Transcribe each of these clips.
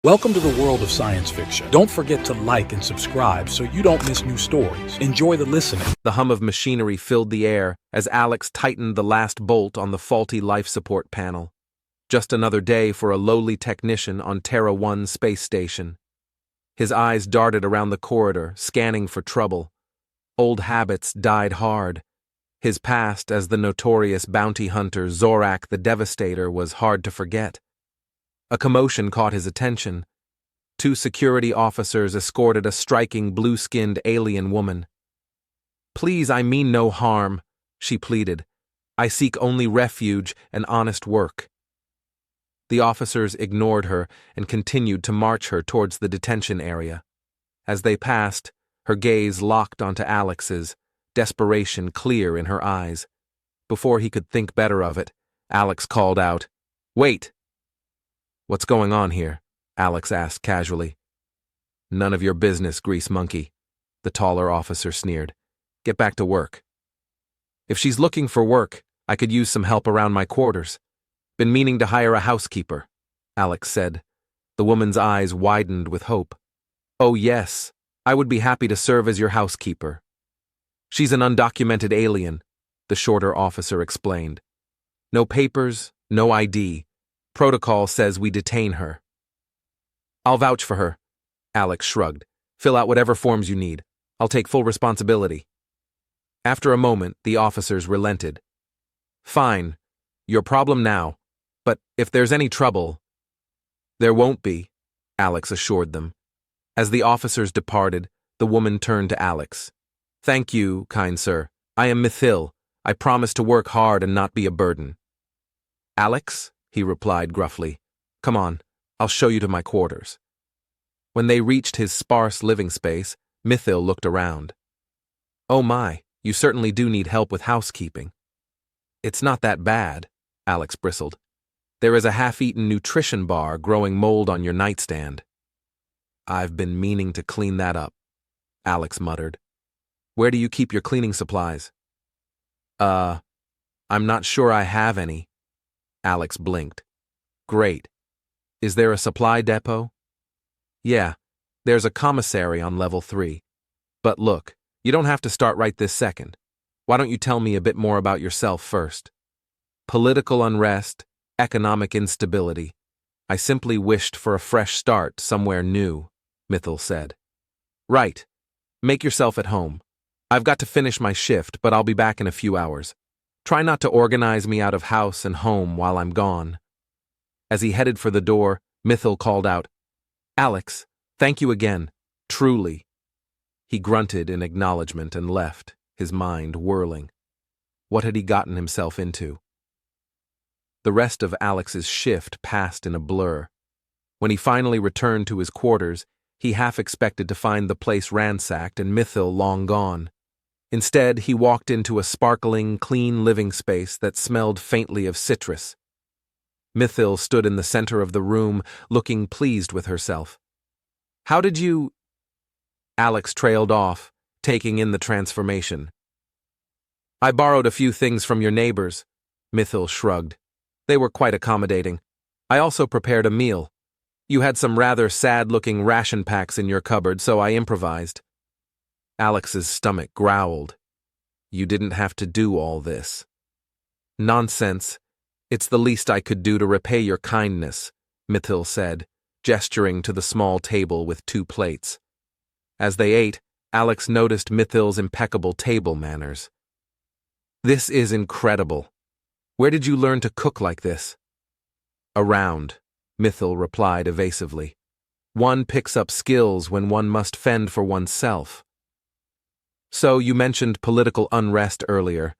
Welcome to the world of science fiction. Don't forget to like and subscribe so you don't miss new stories. Enjoy the listening. The hum of machinery filled the air as Alex tightened the last bolt on the faulty life support panel. Just another day for a lowly technician on Terra 1 space station. His eyes darted around the corridor, scanning for trouble. Old habits died hard. His past as the notorious bounty hunter Zorak the Devastator was hard to forget. A commotion caught his attention. 2 security officers escorted a striking blue-skinned alien woman. "Please, I mean no harm," she pleaded. "I seek only refuge and honest work." The officers ignored her and continued to march her towards the detention area. As they passed, her gaze locked onto Alex's, desperation clear in her eyes. Before he could think better of it, Alex called out, "Wait!" "What's going on here?" Alex asked casually. "None of your business, grease monkey," the taller officer sneered. "Get back to work." "If she's looking for work, I could use some help around my quarters. Been meaning to hire a housekeeper," Alex said. The woman's eyes widened with hope. "Oh yes, I would be happy to serve as your housekeeper." "She's an undocumented alien," the shorter officer explained. "No papers, no ID. Protocol says we detain her." "I'll vouch for her," Alex shrugged. "Fill out whatever forms you need. I'll take full responsibility." After a moment, the officers relented. "Fine. Your problem now. But if there's any trouble—" "There won't be," Alex assured them. As the officers departed, the woman turned to Alex. "Thank you, kind sir. I am Mithil. I promise to work hard and not be a burden." "Alex?" he replied gruffly. "Come on, I'll show you to my quarters." When they reached his sparse living space, Mithil looked around. "Oh my, you certainly do need help with housekeeping." "It's not that bad," Alex bristled. "There is a half-eaten nutrition bar growing mold on your nightstand." "I've been meaning to clean that up," Alex muttered. "Where do you keep your cleaning supplies?" I'm not sure I have any." Alex blinked. "Great. Is there a supply depot?" "Yeah, there's a commissary on level 3. But look, you don't have to start right this second. Why don't you tell me a bit more about yourself first?" "Political unrest, economic instability. I simply wished for a fresh start somewhere new," Mithil said. "Right. Make yourself at home. I've got to finish my shift, but I'll be back in a few hours. Try not to organize me out of house and home while I'm gone." As he headed for the door, Mithil called out, "Alex, thank you again. Truly." He grunted in acknowledgement and left, his mind whirling. What had he gotten himself into? The rest of Alex's shift passed in a blur. When he finally returned to his quarters, he half expected to find the place ransacked and Mithil long gone. Instead, he walked into a sparkling, clean living space that smelled faintly of citrus. Mithil stood in the center of the room, looking pleased with herself. "How did you—" Alex trailed off, taking in the transformation. "I borrowed a few things from your neighbors," Mithil shrugged. "They were quite accommodating. I also prepared a meal. You had some rather sad-looking ration packs in your cupboard, so I improvised." Alex's stomach growled. "You didn't have to do all this." "Nonsense. It's the least I could do to repay your kindness," Mithil said, gesturing to the small table with 2 plates. As they ate, Alex noticed Mithil's impeccable table manners. "This is incredible. Where did you learn to cook like this?" "Around," Mithil replied evasively. "One picks up skills when one must fend for oneself." "So you mentioned political unrest earlier.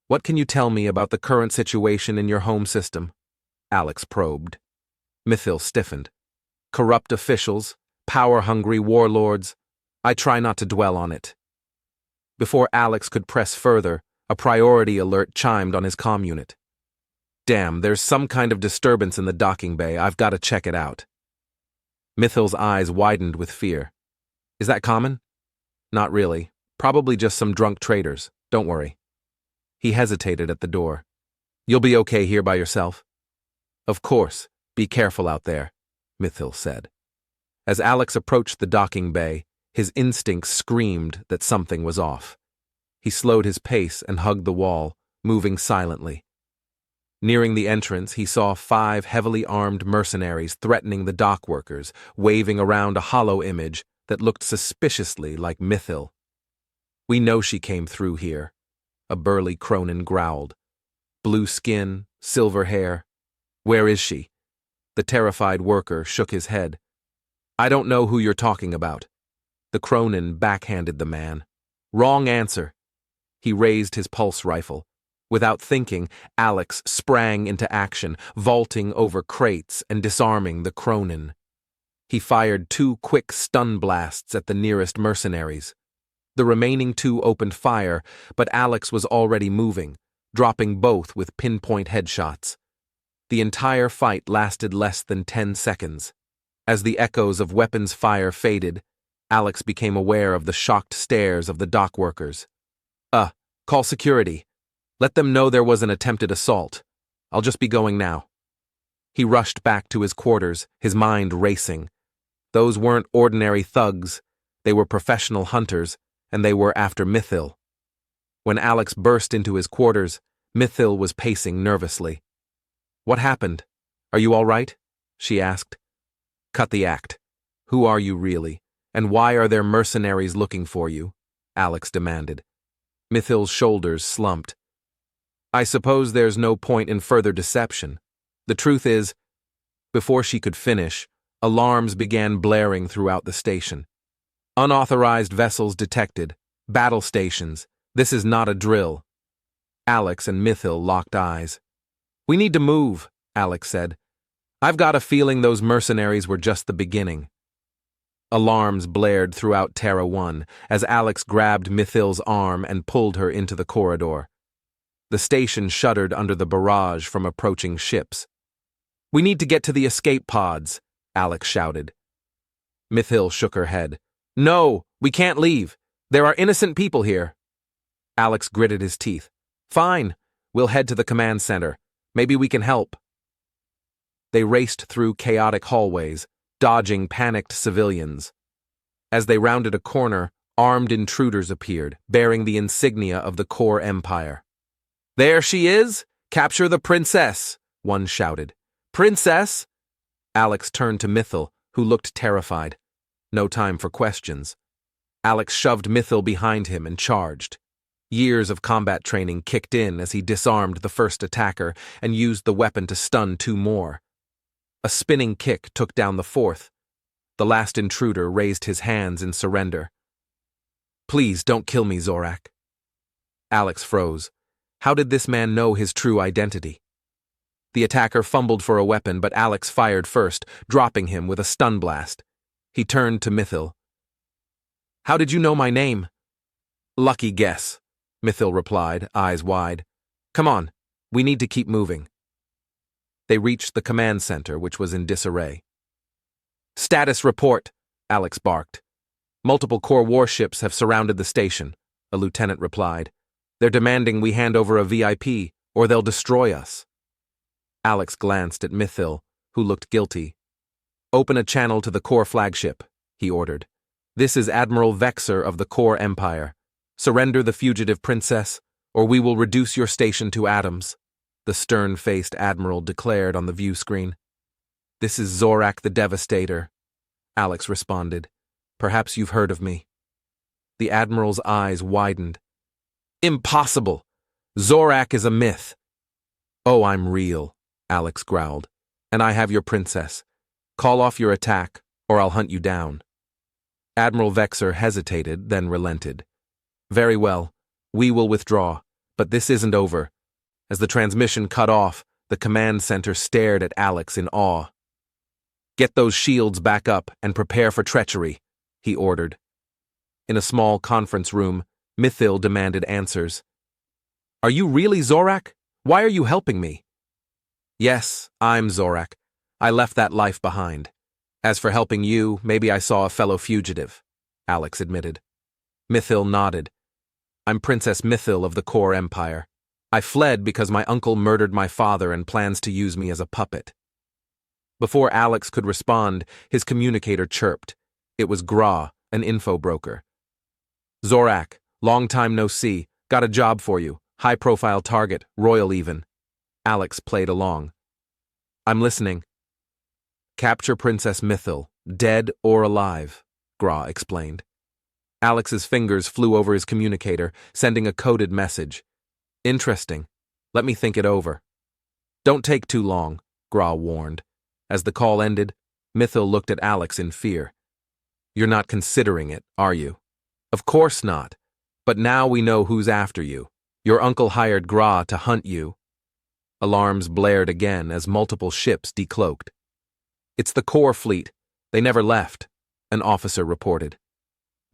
What can you tell me about the current situation in your home system?" Alex probed. Mithil stiffened. "Corrupt officials, power-hungry warlords. I try not to dwell on it." Before Alex could press further, a priority alert chimed on his comm unit. "Damn, there's some kind of disturbance in the docking bay. I've got to check it out." Mithil's eyes widened with fear. "Is that common?" "Not really. Probably just some drunk traders. Don't worry." He hesitated at the door. "You'll be okay here by yourself?" "Of course. Be careful out there," Mithil said. As Alex approached the docking bay, his instincts screamed that something was off. He slowed his pace and hugged the wall, moving silently. Nearing the entrance, he saw 5 heavily armed mercenaries threatening the dock workers, waving around a hollow image that looked suspiciously like Mithil. "We know she came through here," a burly Cronin growled. "Blue skin, silver hair. Where is she?" The terrified worker shook his head. "I don't know who you're talking about." The Cronin backhanded the man. "Wrong answer." He raised his pulse rifle. Without thinking, Alex sprang into action, vaulting over crates and disarming the Cronin. He fired 2 quick stun blasts at the nearest mercenaries. The remaining 2 opened fire, but Alex was already moving, dropping both with pinpoint headshots. The entire fight lasted less than 10 seconds. As the echoes of weapons fire faded, Alex became aware of the shocked stares of the dock workers. Call security. Let them know there was an attempted assault. I'll just be going now." He rushed back to his quarters, his mind racing. Those weren't ordinary thugs. They were professional hunters, and they were after Mithil. When Alex burst into his quarters, Mithil was pacing nervously. "What happened? Are you all right?" she asked. "Cut the act. Who are you really, and why are there mercenaries looking for you?" Alex demanded. Mithil's shoulders slumped. "I suppose there's no point in further deception. The truth is..." Before she could finish, alarms began blaring throughout the station. "Unauthorized vessels detected. Battle stations. This is not a drill." Alex and Mithil locked eyes. "We need to move," Alex said. "I've got a feeling those mercenaries were just the beginning." Alarms blared throughout Terra 1 as Alex grabbed Mithil's arm and pulled her into the corridor. The station shuddered under the barrage from approaching ships. "We need to get to the escape pods," Alex shouted. Mithil shook her head. "No, we can't leave. There are innocent people here." Alex gritted his teeth. "Fine, we'll head to the command center. Maybe we can help." They raced through chaotic hallways, dodging panicked civilians. As they rounded a corner, armed intruders appeared, bearing the insignia of the Core Empire. "There she is! Capture the princess!" one shouted. "Princess?" Alex turned to Mithil, who looked terrified. No time for questions. Alex shoved Mithil behind him and charged. Years of combat training kicked in as he disarmed the first attacker and used the weapon to stun 2 more. A spinning kick took down the 4th. The last intruder raised his hands in surrender. "Please don't kill me, Zorak." Alex froze. How did this man know his true identity? The attacker fumbled for a weapon, but Alex fired first, dropping him with a stun blast. He turned to Mithil. "How did you know my name?" "Lucky guess," Mithil replied, eyes wide. "Come on, we need to keep moving." They reached the command center, which was in disarray. "Status report," Alex barked. "Multiple core warships have surrounded the station," a lieutenant replied. "They're demanding we hand over a VIP, or they'll destroy us." Alex glanced at Mithil, who looked guilty. "Open a channel to the core flagship," he ordered. "This is Admiral Vexer of the Core Empire. Surrender the fugitive princess, or we will reduce your station to atoms," the stern-faced admiral declared on the view screen. "This is Zorak the Devastator," Alex responded. "Perhaps you've heard of me." The admiral's eyes widened. "Impossible! Zorak is a myth." "Oh, I'm real," Alex growled. "And I have your princess. Call off your attack, or I'll hunt you down." Admiral Vexer hesitated, then relented. "Very well, we will withdraw, but this isn't over." As the transmission cut off, the command center stared at Alex in awe. "Get those shields back up and prepare for treachery," he ordered. In a small conference room, Mithil demanded answers. "Are you really Zorak? Why are you helping me?" "Yes, I'm Zorak. I left that life behind. As for helping you, maybe I saw a fellow fugitive," Alex admitted. Mithil nodded. "I'm Princess Mithil of the Core Empire. I fled because my uncle murdered my father and plans to use me as a puppet." Before Alex could respond, his communicator chirped. It was Gra, an info broker. Zorak, long time no see. Got a job for you. High-profile target, royal even. Alex played along. I'm listening. Capture Princess Mithil, dead or alive, Gra explained. Alex's fingers flew over his communicator, sending a coded message. Interesting. Let me think it over. Don't take too long, Gra warned. As the call ended, Mithil looked at Alex in fear. You're not considering it, are you? Of course not. But now we know who's after you. Your uncle hired Gra to hunt you. Alarms blared again as multiple ships decloaked. It's the core fleet. They never left, an officer reported.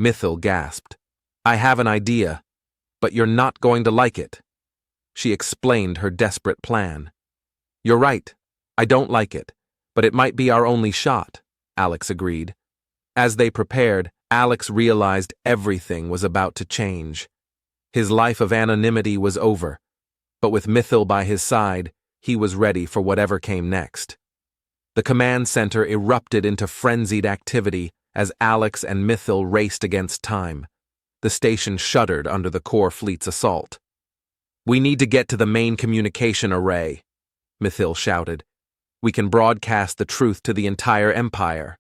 Mithil gasped. I have an idea, but you're not going to like it. She explained her desperate plan. You're right. I don't like it, but it might be our only shot, Alex agreed. As they prepared, Alex realized everything was about to change. His life of anonymity was over, but with Mithil by his side, he was ready for whatever came next. The command center erupted into frenzied activity as Alex and Mithil raced against time. The station shuddered under the core fleet's assault. We need to get to the main communication array, Mithil shouted. We can broadcast the truth to the entire empire.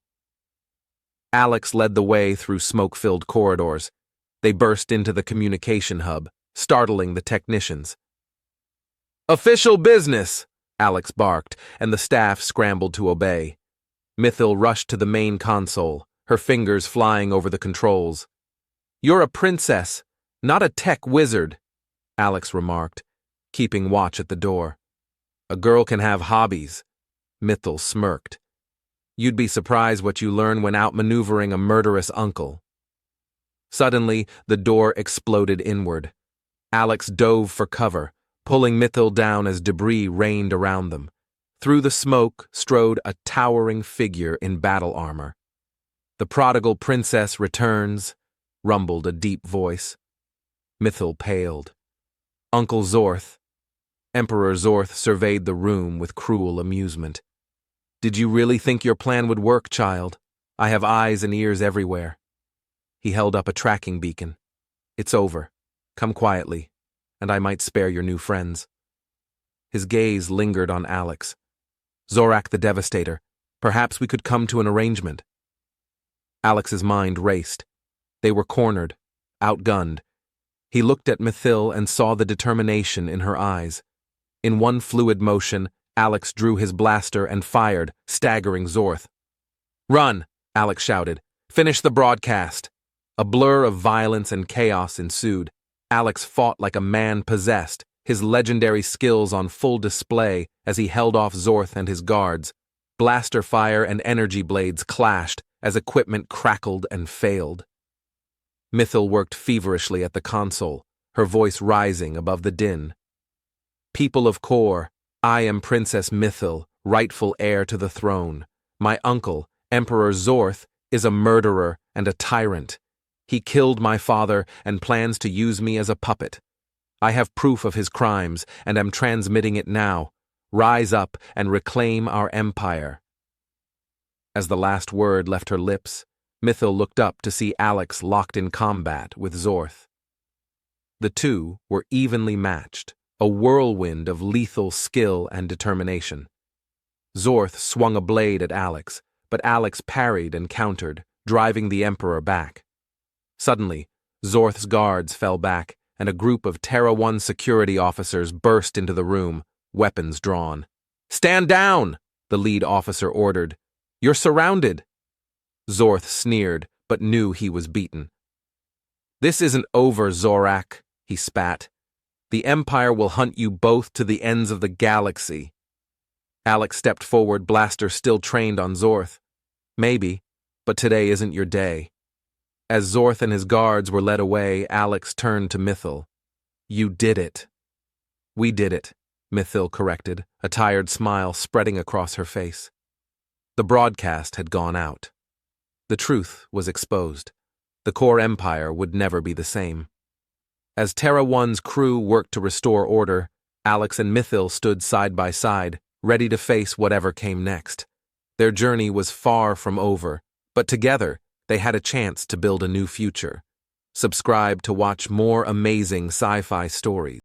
Alex led the way through smoke-filled corridors. They burst into the communication hub, startling the technicians. Official business, Alex barked, and the staff scrambled to obey. Mithil rushed to the main console, her fingers flying over the controls. You're a princess, not a tech wizard, Alex remarked, keeping watch at the door. A girl can have hobbies, Mithil smirked. You'd be surprised what you learn when outmaneuvering a murderous uncle. Suddenly, the door exploded inward. Alex dove for cover, pulling Mithil down as debris rained around them. Through the smoke strode a towering figure in battle armor. The prodigal princess returns, rumbled a deep voice. Mithil paled. Uncle Zorth. Emperor Zorth surveyed the room with cruel amusement. Did you really think your plan would work, child? I have eyes and ears everywhere. He held up a tracking beacon. It's over. Come quietly, and I might spare your new friends. His gaze lingered on Alex. Zorak the Devastator, perhaps we could come to an arrangement. Alex's mind raced. They were cornered, outgunned. He looked at Mithil and saw the determination in her eyes. In one fluid motion, Alex drew his blaster and fired, staggering Zorth. Run, Alex shouted. Finish the broadcast. A blur of violence and chaos ensued. Alex fought like a man possessed, his legendary skills on full display as he held off Zorth and his guards. Blaster fire and energy blades clashed as equipment crackled and failed. Mithil worked feverishly at the console, her voice rising above the din. People of Kor, I am Princess Mithil, rightful heir to the throne. My uncle, Emperor Zorth, is a murderer and a tyrant. He killed my father and plans to use me as a puppet. I have proof of his crimes and am transmitting it now. Rise up and reclaim our empire. As the last word left her lips, Mithil looked up to see Alex locked in combat with Zorth. The two were evenly matched, a whirlwind of lethal skill and determination. Zorth swung a blade at Alex, but Alex parried and countered, driving the Emperor back. Suddenly, Zorth's guards fell back, and a group of Terra 1 security officers burst into the room, weapons drawn. Stand down, the lead officer ordered. You're surrounded. Zorth sneered, but knew he was beaten. This isn't over, Zorak, he spat. The Empire will hunt you both to the ends of the galaxy. Alex stepped forward, blaster still trained on Zorth. Maybe, but today isn't your day. As Zorth and his guards were led away, Alex turned to Mithil. You did it. We did it, Mithil corrected, a tired smile spreading across her face. The broadcast had gone out. The truth was exposed. The core empire would never be the same. As Terra 1's crew worked to restore order, Alex and Mithil stood side by side, ready to face whatever came next. Their journey was far from over, but together, they had a chance to build a new future. Subscribe to watch more amazing sci-fi stories.